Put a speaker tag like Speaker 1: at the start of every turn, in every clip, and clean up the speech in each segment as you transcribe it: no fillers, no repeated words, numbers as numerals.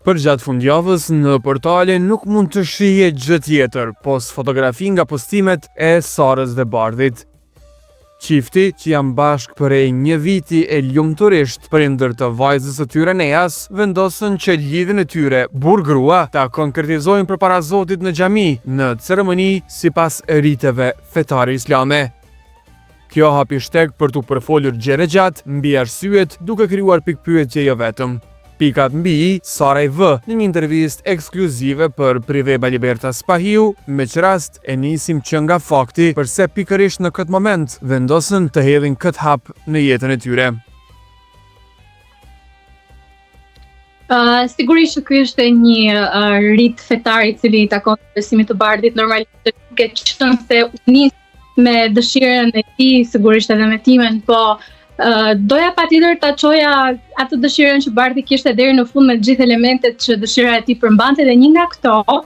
Speaker 1: Për gjatë fundjavës në portale nuk mund të shihet gjë tjetër, pos fotografi nga postimet e Sarës dhe Bardhit. Çifti, që janë bashkë prej një viti e lumturisht, prindër të vajzës së tyre Neas, vendosën që lidhjen e tyre burr-grua ta konkretizojnë përpara Zotit në xhami, në ceremoni sipas riteve fetare islame. Kjo hapi shteg për t'u përfolur gjëre gjatë mbi arsyet, duke krijuar pikpyetje jo vetëm. Pikat mbi i, Saraj V, në një intervistë ekskluzive për Priveba Libertas Pahiu, me që rast e nisim që nga fakti përse pikërisht në këtë moment vendosën të hedhin këtë hap në jetën e tyre.
Speaker 2: Sigurisht që ky është një rit fetar i cili i takon besimit të Bardhit, normalisht duke qenë se u nis me dëshirën e tij, sigurisht edhe me timen, po doja patjetër ta çoja atë dëshirën që Bardhi kishte deri në fund me të gjithë elementet që dëshira e tij përmbante, dhe një nga këto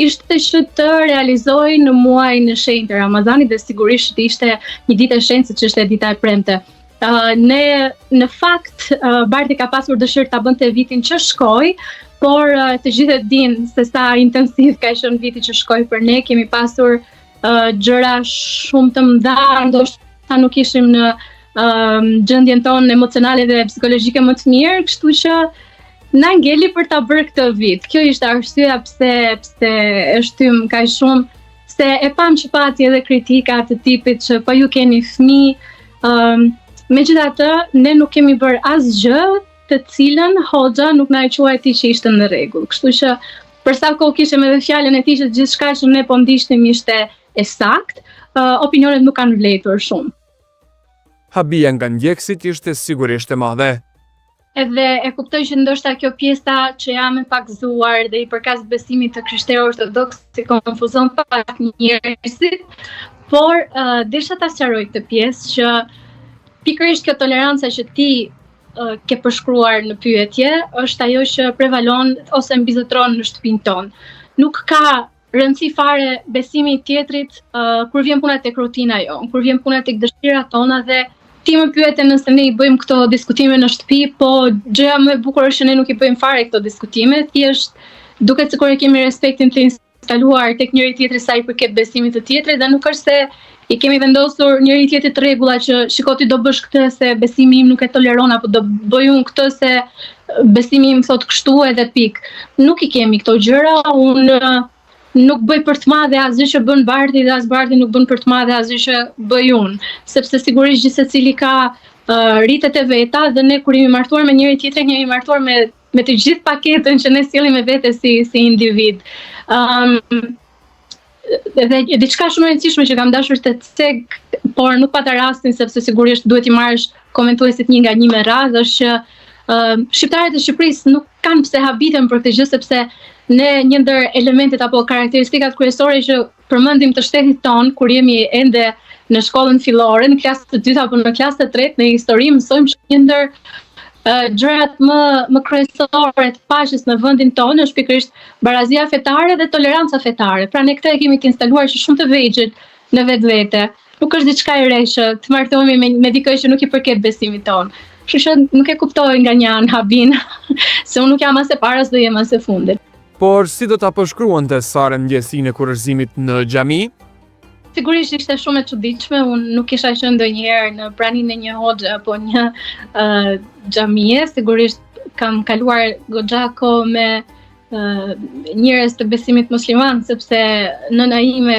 Speaker 2: ishte që të realizojë në muajin e shenjtë të Ramazanit, dhe sigurisht ishte një ditë e shenjtë, që ishte dita e premte. Në fakt Bardhi ka pasur dëshirë ta bënte vitin që shkoi, por të gjithë e dinë se sa intensiv ka qenë viti që shkoi për ne. Kemi pasur gjëra shumë të mëdha, ndoshta nuk ishim në gjendjen tonë emocionale dhe psikologjike më të mirë, kështu që na ngeli për ta bërë këtë vit. Kjo ishte arsyeja pse e shtym kaq shumë, se e pam që pati edhe kritika të tipit që po ju keni fëmijë. Megjithatë, ne nuk kemi bërë asgjë të cilën hoxha nuk na e quajti që ishte në rregull. Kështu që për sa kohë kishim edhe fjalën e tij që gjithçka që ne po ndiqnim ishte e saktë, opinionet nuk kanë vlerëtur shumë.
Speaker 1: Habia nga ndjekësit ishte sigurisht e madhe.
Speaker 2: Edhe e kuptoj që ndoshta kjo pjesa që jam e pakzuar dhe i përkas besimit të krishterë ortodoks si konfuzon pak njerëzit, por desha ta sqaroj këtë pjesë që pikërisht kjo toleranca që ti ke përshkruar në pyetje është ajo që prevalon ose mbizotron në shtëpinë tonë. Nuk ka rëndësi fare besimi i tjetrit kur vjen puna tek rutina jon, kur vjen puna tek dëshirat tona, dhe ti më pyete nëse ne i bëjmë këto diskutime në shtëpi, po gjëja më e bukur është që ne nuk i bëjmë fare këto diskutime, thjesht duket sikur e kemi respektin të instaluar tek njëri tjetri sa i përket besimit të tjetrit, dhe nuk është se i kemi vendosur njëri tjetrit rregulla që shiko ti do bësh këtë se besimi im nuk e toleron, apo do bëj unë këtë se besimi im thot kështu edhe pik. Nuk i kemi këto gjëra. Unë nuk bëj për të madhe asgjë që bën Bardhi, dhe as Bardhi nuk bën për të madhe asgjë që bëj unë, sepse sigurisht gjithsecili ka ritet e veta, dhe ne kur jemi martuar me njëri tjetrin, jemi martuar me të gjithë paketën që ne sjellim me vete si individ. Dhe diçka shumë e rëndësishme që kam dashur të cek, por nuk pata rastin sepse sigurisht duhet i marrësh komentuesit një nga një me radhë, është që shqiptarët e Shqipërisë nuk kanë pse habiten për këtë gjë, sepse ne një ndër elementet apo karakteristikat kryesore që përmendim të shtetit ton kur jemi ende në shkollën fillore, në klasën e dytë apo në klasën e tretë në histori, mësojmë që një ndër gjërat më kryesore të paqes në vendin tonë është pikërisht barazia fetare dhe toleranca fetare. Pra ne këtë e kemi të instaluar që shumë të vegjël në vetvete. Nuk është diçka e re që të martohemi me dikë që nuk i përket besimit tonë. Kështu që nuk e kuptoj nga një anë habin, se unë nuk jam as e paras dhe jem as e fundit.
Speaker 1: Por si do ta përshkruante Sarën ndjesinë e kurrëzimit në xhami?
Speaker 2: Sigurisht ishte shumë e çuditshme. Unë nuk kisha qenë ndonjëherë në praninë e një hoxhe apo një xhamie. Sigurisht kam kaluar goxha kohë me njerëz të besimit musliman, sepse nëna ime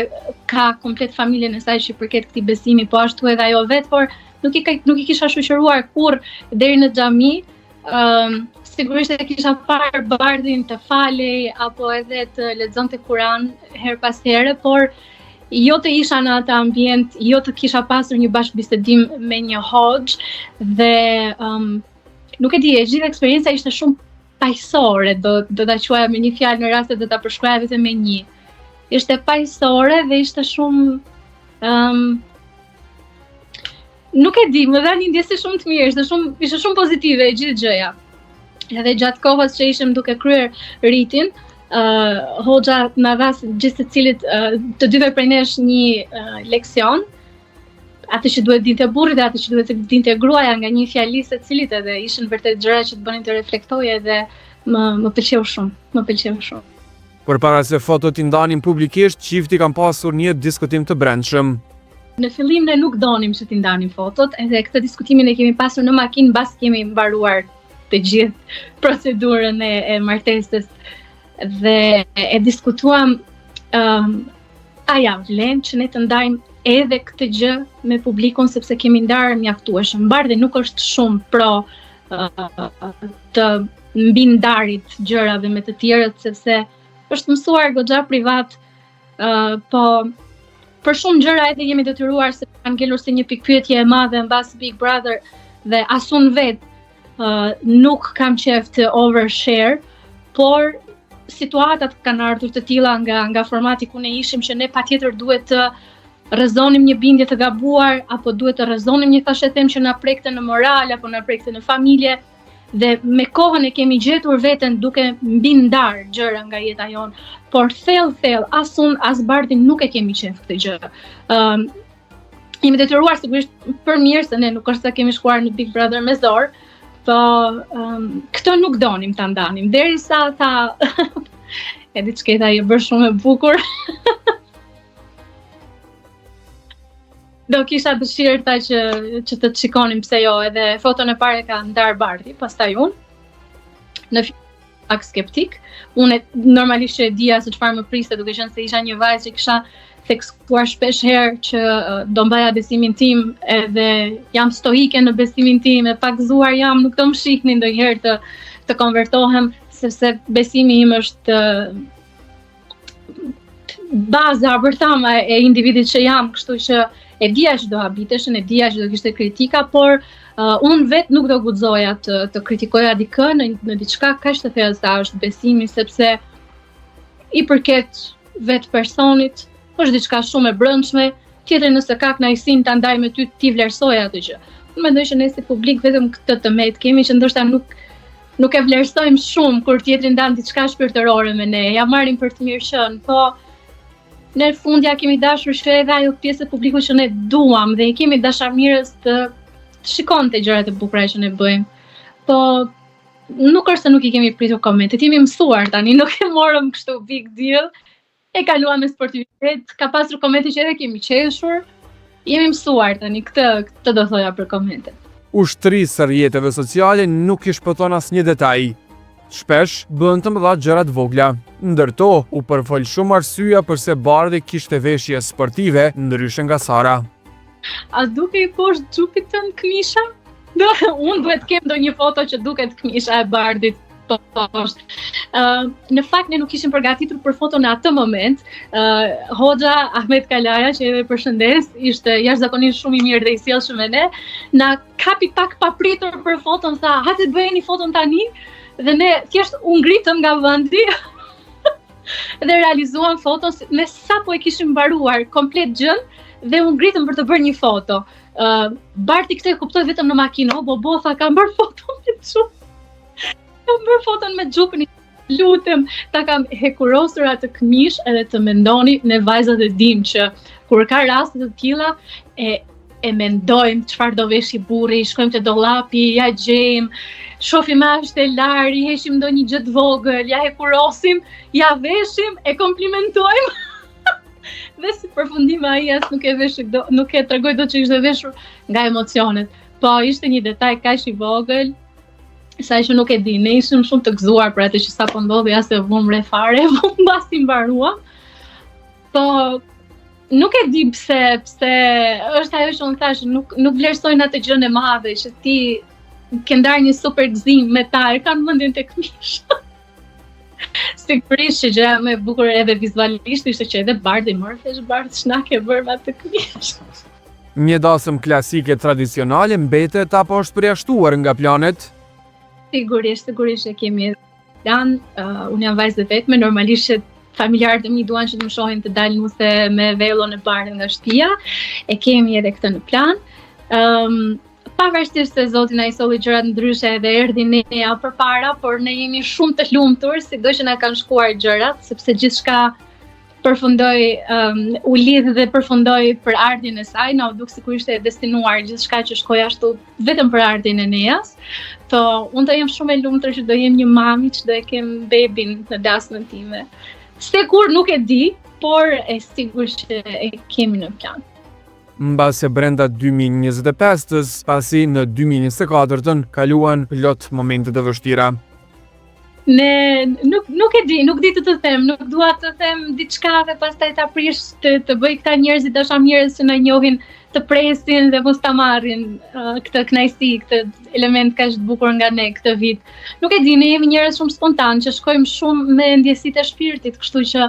Speaker 2: ka komplet familjen e saj që përket këtij besimi, po ashtu edhe ajo vet, por nuk i kisha shoqëruar kurrë deri në xhami. Sigurisht e kisha parë Bardhin të falej apo edhe të lexonte Kur'an her pas here, por jo të isha në atë ambient, jo të kisha pasur një bashkëbisedim me një hoxh, dhe nuk e di, gjithë eksperjenca ishte shumë paqësore, do ta quaja me një fjalë, në rast se do ta përshkruaja vetëm me një. Ishte paqësore dhe ishte shumë nuk e di, më dha një ndjesi shumë të mirë, ishte shumë pozitive e gjithë gjëja. Edhe gjatë kohës që ishim duke kryer ritin, hoxha na dha gjithë secilit të dyve prej nesh një leksion, atë që duhet dinte burri dhe atë që duhet dinte gruaja nga një fjali secilit, edhe ishin vërtet gjëra që të bënin të reflektoje dhe më pëlqeu shumë, më pëlqeu shumë.
Speaker 1: Përpara se fotot i ndanin publikisht, çifti kanë pasur një diskutim të brendshëm.
Speaker 2: Në fillim ne nuk donim që t'i ndanim fotot, edhe këtë diskutimin e kemi pasur në makinë mbas kemi mbaruar të gjithë procedurën e martesës dhe e diskutuam a ja vlen që ne të ndajmë edhe këtë gjë me publikun sepse kemi ndarë mjaftueshëm. Bardhi nuk është shumë pro të mbi ndarit gjërave me të tjerët sepse është mësuar goxha privat, po për shumë gjëra edhe jemi detyruar se kanë ngelur si një pikpyetje e madhe mbas Big Brother dhe as unë vetë nuk kam qef të overshare, por situatat kanë ardhur të tilla nga formati ku ne ishim që ne patjetër duhet të rrezonim një bindje të gabuar apo duhet të rrezonim një thashetem që na prekte në moral apo na prekte në familje dhe me kohën e kemi gjetur veten duke mbi ndar gjëra nga jeta jonë, por thellë as unë as Bardhi nuk e kemi qef këtë gjë. Jemi detyruar sigurisht për mirë se ne nuk është se kemi shkuar në Big Brother me zor, po këtë nuk donim ta ndanim derisa tha e diçka e bërë shumë e bukur. Do kisha dëshirë ta që të shikonim pse jo, edhe foton e parë ka ndar Bardhi, pastaj unë. Në fillim pak skeptik. Unë normalisht e dija se çfarë më priste, duke qenë se isha një vajzë që kisha theksuar shpesh herë që do mbaja besimin tim edhe jam stoike në besimin tim, e pak gëzuar jam, nuk do më shihni ndonjëherë të konvertohem, sepse besimi im është baza bërthama e individit që jam, kështu që e dija që do habiteshin, e dija që do kishte kritika, por unë vetë nuk do guxoja të kritikoja dikë në diçka kaq të thellë sa është besimi, sepse i përket vetë personit, është diçka shumë e brendshme, tjetër nëse ka kënaqësinë ta ndaj me ty, ti vlerësoj atë gjë. Unë mendoj që ne si publik vetëm këtë të met kemi që ndoshta nuk e vlerësojmë shumë kur tjetri ndan diçka shpirtërore me ne, ja marrim për të mirë qenë, po në fundja kemi dashur që edhe ajo pjesë e publikut që ne duam dhe i kemi dashamirës të shikonte gjërat e bukura që ne bëjmë. Po nuk është se nuk i kemi pritur komentet, jemi mësuar tani, nuk e morëm kështu big deal. E kaluam me sportivitet, ka pasur komente që edhe kemi qeshur. Jemi mësuar tani, këtë do thoja për komentet.
Speaker 1: Ushtrisë rrjeteve sociale nuk i shpëton asnjë detaj. Shpesh bën të mëdha gjëra të vogla. Ndërto, u përfol shumë arsyeja përse Bardhi kishte veshje sportive ndryshe nga Sara.
Speaker 2: A duke i poshtë xhupit të në këmisha? Unë duhet kem ndonjë foto që duket këmisha e Bardhit poshtë. Në fakt ne nuk ishim përgatitur për foto në atë moment. Hoxha Ahmet Kalaja, që edhe përshëndes, ishte jashtëzakonisht shumë i mirë dhe i sjellshëm me ne, na kapi pak papritur për foton, tha, "Hajde bëjeni foton tani." Dhe ne thjesht u ngritëm nga vendi dhe realizuam foton me sapo e kishim mbaruar komplet gjën dhe u ngritëm për të bërë një foto. Bardhi këtë e kuptoi vetëm në makinë, bobo tha kam bërë foton me xhup. Kam bërë foton me xhupin, lutem, ta kam hekurosur atë këmish edhe të mendoni ne vajzat e dim që kur ka raste të tilla e mendojmë çfarë do veshi burri, shkojmë te dollapi, ja gjejmë, shohim ashtë e lar, i heshim ndonjë gjë të vogël, ja hekurosim, ja veshim, e komplimentojmë. Dhe si përfundim ai as nuk e tregoi dot që ishte veshur nga emocionet. Po ishte një detaj kaq i vogël, sa që nuk e di, ne ishim shumë të gëzuar për atë që sapo ndodhi, as e vum re fare, mbasi mbaruam. Po nuk e di pse është ajo që unë thash, nuk vlerësojnë atë gjën e madhe që ti ke ndarë një super gëzim me ta, e kanë mendjen tek këmisha. Sigurisht që gjëja më e bukur edhe vizualisht ishte që edhe Bardhi mori vesh Bardh ç'na ke bërë me atë këmishë.
Speaker 1: Një dasëm klasike tradicionale mbetet apo është përjashtuar nga planet?
Speaker 2: Sigurisht e kemi plan. Unë jam vajzë e vetme, normalisht që familjarët e mi duan që të më shohin të dalë nuse me vellon e Bardhit nga shtëpia. E kemi edhe këtë në plan. Pavarësisht se Zoti na i solli gjërat ndryshe dhe erdhi Nea përpara, por ne jemi shumë të lumtur, sido që na kanë shkuar gjërat, sepse gjithçka përfundoi u lidh dhe përfundoi për ardhin e saj, na u duk sikur ishte destinuar gjithçka që shkoj ashtu vetëm për ardhin e Neas. Po unë do jem shumë e lumtur që do jem një mami që do e kem bebin në dasmën time. Se kur nuk e di, por e sigur që e kemi në plan.
Speaker 1: Mbase brenda 2025-s, pasi në 2024-ën kaluan plot momente të vështira.
Speaker 2: Nuk e di, nuk di të them, nuk dua të them diçka dhe pastaj ta prish të bëj këta njerëzit dashamirës që na njohin të presin dhe mos ta marrin këtë kënaqësi, këtë element kaq të bukur nga ne këtë vit. Nuk e di, ne jemi njerëz shumë spontan që shkojmë shumë me ndjesitë e shpirtit, kështu që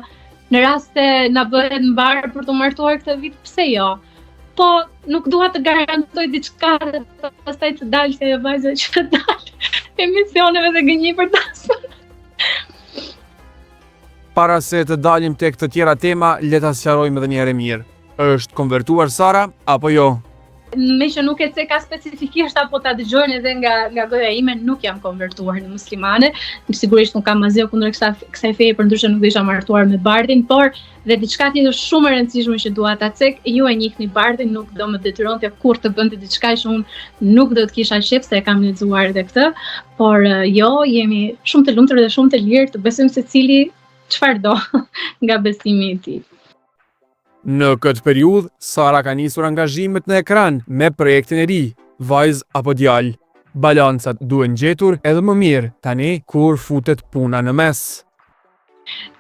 Speaker 2: në rast se na bëhet mbar për të martuar këtë vit, pse jo? Po nuk dua të garantoj diçka dhe pastaj të dalë se ajo vajza që të dalë emisioneve dhe gënjej për tasën.
Speaker 1: Para se të dalim tek të tjera tema, le ta sqarojmë edhe një herë mirë. Është konvertuar Sara apo jo?
Speaker 2: Me që nuk e ceka specifikisht apo ta dëgjojnë edhe nga goja ime, nuk jam konvertuar në muslimane. Sigurisht nuk kam asgjë kundër kësaj feje, përndryshe nuk do isha martuar me Bardhin, por dhe diçka tjetër shumë e rëndësishme që dua ta cek, ju e njihni Bardhin, nuk do më detyronte kur të bënte diçka që unë nuk do të kisha qef, se e kam lexuar edhe këtë, por jo, jemi shumë të lumtur dhe shumë të lirë të besojmë secili çfarë do nga besimi i tij.
Speaker 1: Në këtë periudhë, Sara ka nisur angazhimet në ekran me projektin e ri, Vajz apo Djalë. Balancat duhen gjetur edhe më mirë tani kur futet puna në mes.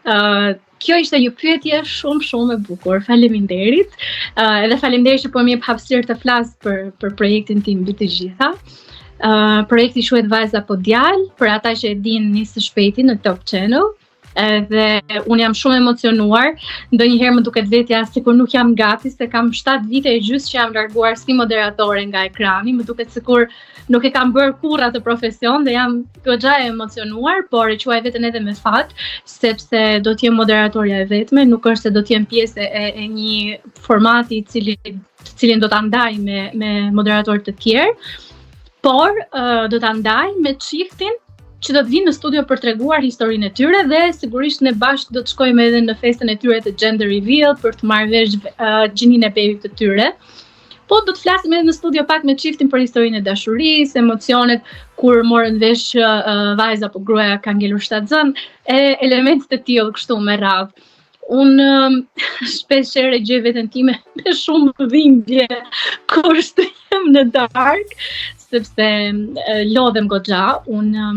Speaker 2: Kjo ishte një pyetje shumë e bukur. Faleminderit. Edhe faleminderit që po më jep hapësirë të flas për projektin tim mbi të gjitha. Projekti quhet Vajz apo Djalë, për ata që e dinë nis së shpejti në Top Channel. Dhe unë jam shumë emocionuar, ndonjëherë më duket vetja sikur nuk jam gati, se kam 7 vite e gjysmë që jam larguar si moderatore nga ekrani, më duket sikur nuk e kam bërë kurrë atë profesion dhe jam goxha e emocionuar, por e quaj veten edhe me fat, sepse do të jem moderatorja e vetme, nuk është se do të jem pjesë e një formati cilin do ta ndaj me moderatorë të tjerë, por do ta ndaj me çiftin që do të vinë në studio për treguar historinë e tyre dhe sigurisht ne bashkë do të shkojmë edhe në festën e tyre të gender reveal për të marrë vesh gjinin e bebit të tyre. Po do të flasim edhe në studio pak me çiftin për historinë e dashurisë, emocionet kur morën vesh që vajza apo gruaja ka ngelur shtatzën, e elemente të tillë kështu me radhë. Unë shpesh e gjej veten time me shumë dhimbje kur jem në darkë, sepse lodhem goxha. Unë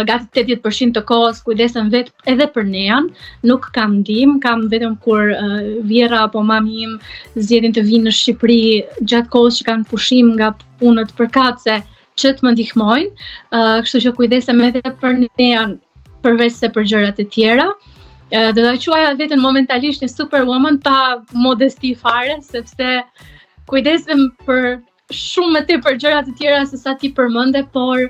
Speaker 2: gati 80% të kohës kujdesem vetë edhe për Nean, nuk kam ndihmë, kam vetëm kur vjera apo mami im zgjedhin të vinë në Shqipëri gjatë kohës që kanë pushim nga punët përkatëse që të më ndihmojnë, kështu që kujdesem edhe për Nean përveç se për gjërat e tjera. Do ta quaja veten momentalisht një superwoman pa modesti fare, sepse kujdesem për shumë më tepër gjërat e tjera se sa ti përmende, por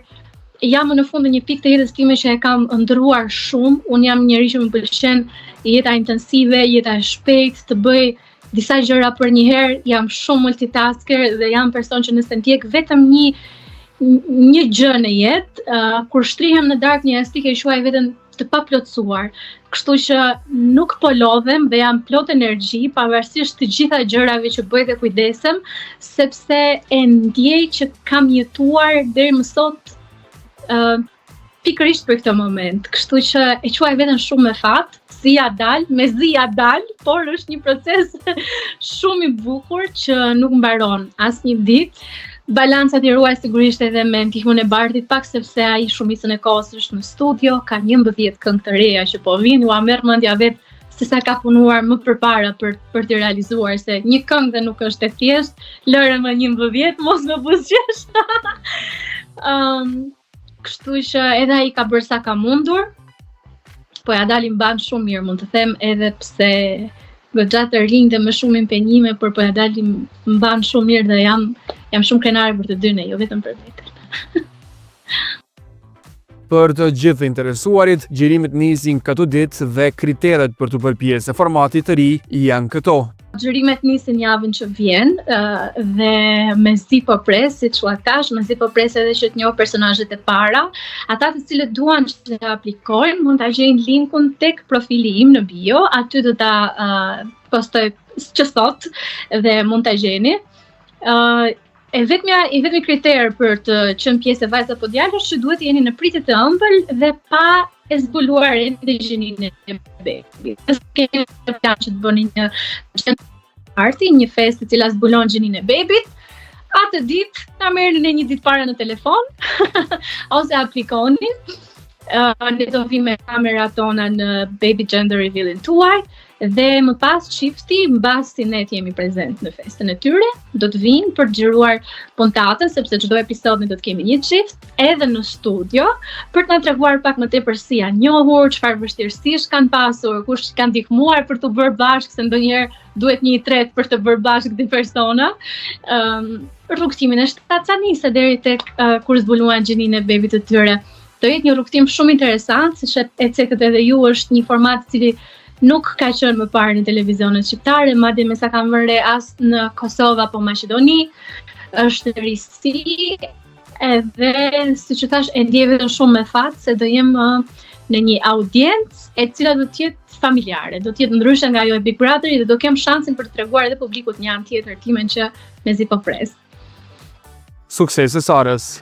Speaker 2: jam në fund në një pikë të jetës time që e kam ndryruar shumë. Unë jam njeri që më pëlqen jeta intensive, jeta e shpejtë, të bëj disa gjëra për një herë, jam shumë multitasker dhe jam person që nëse ndjek vetëm një gjë në jetë, kur shtrihem në darkë një astike e quaj veten të paplotësuar. Kështu që nuk po lodhem dhe jam plot energji, pavarësisht të gjitha gjërave që bëj dhe kujdesem, sepse e ndjej që kam jetuar deri më sot pikërisht për këtë moment. Kështu që e quaj veten shumë me fat, si ja dal, me zi ja dal, por është një proces shumë i bukur që nuk mbaron asnjë ditë. Balancat i ruaj sigurisht edhe me ndihmën e Bardhit pak, sepse ai shumicën e kohës është në studio, ka 11 këngë të reja që po vinë, ua merr mendja vetë se sa ka punuar më përpara për t'i realizuar, se një këngë dhe nuk është e thjeshtë, lëre më 11, mos më buzëqesh. Kështu që edhe ai ka bërë sa ka mundur, po ja dalin ban shumë mirë, mund të them, edhe pse goxha të rinj dhe me shumë impenjime, por po ja dalin mban shumë mirë dhe jam shumë krenare për të dy ne, jo vetëm për veten.
Speaker 1: Për të gjithë të interesuarit, xhirimet nisin këto ditë dhe kriteret për të bërë pjesë e formatit të ri janë këto.
Speaker 2: Xhirimet nisin javën që vjen dhe mezi po pres, siç u thash, mezi po pres edhe që të njoh personazhet e para. Ata të cilët duan që të aplikojnë mund ta gjejnë linkun tek profili im në bio, aty do ta postoj që sot dhe mund ta gjeni. I vetmi kriter për të qenë pjesë e vajzës apo djalit është që duhet të jeni në pritje të ëmbël dhe pa e zbuluar ende gjininë e bebit. Keni plan që të bëni një party, një festë e cila zbulon gjininë e bebit, atë ditë na merrni në një ditë para në telefon ose aplikoni. Ne do vim me kamerat tona në baby gender reveal-in tuaj dhe më pas çifti, mbasi ne jemi prezent në festën e tyre, do të vinë për të xhiruar puntatën, sepse çdo episod ne do të kemi një çift edhe në studio për të na treguar pak më tepër si janë njohur, çfarë vështirësish kanë pasur, kush kanë ndihmuar për të bërë bashkë, se ndonjëherë duhet një i tretë për të bërë bashkë dy persona. Rrugtimin e shtatcanisë deri tek kur zbuluan gjininë e bebit të tyre. Do jetë një rrugtim shumë interesant, siç e cekët edhe ju, është një format i cili nuk ka qenë më parë në televizionet shqiptare, madje me sa kam vënë re as në Kosovë apo Maqedoni. Është risi edhe, siç e thash, e ndjej vetëm shumë me fat se do jem në një audiencë e cila do të jetë familjare, do të jetë ndryshe nga ajo e Big Brotheri dhe do kem shansin për të treguar edhe publikut një anë tjetër timen që mezi po pres.
Speaker 1: Sukses e Sarës!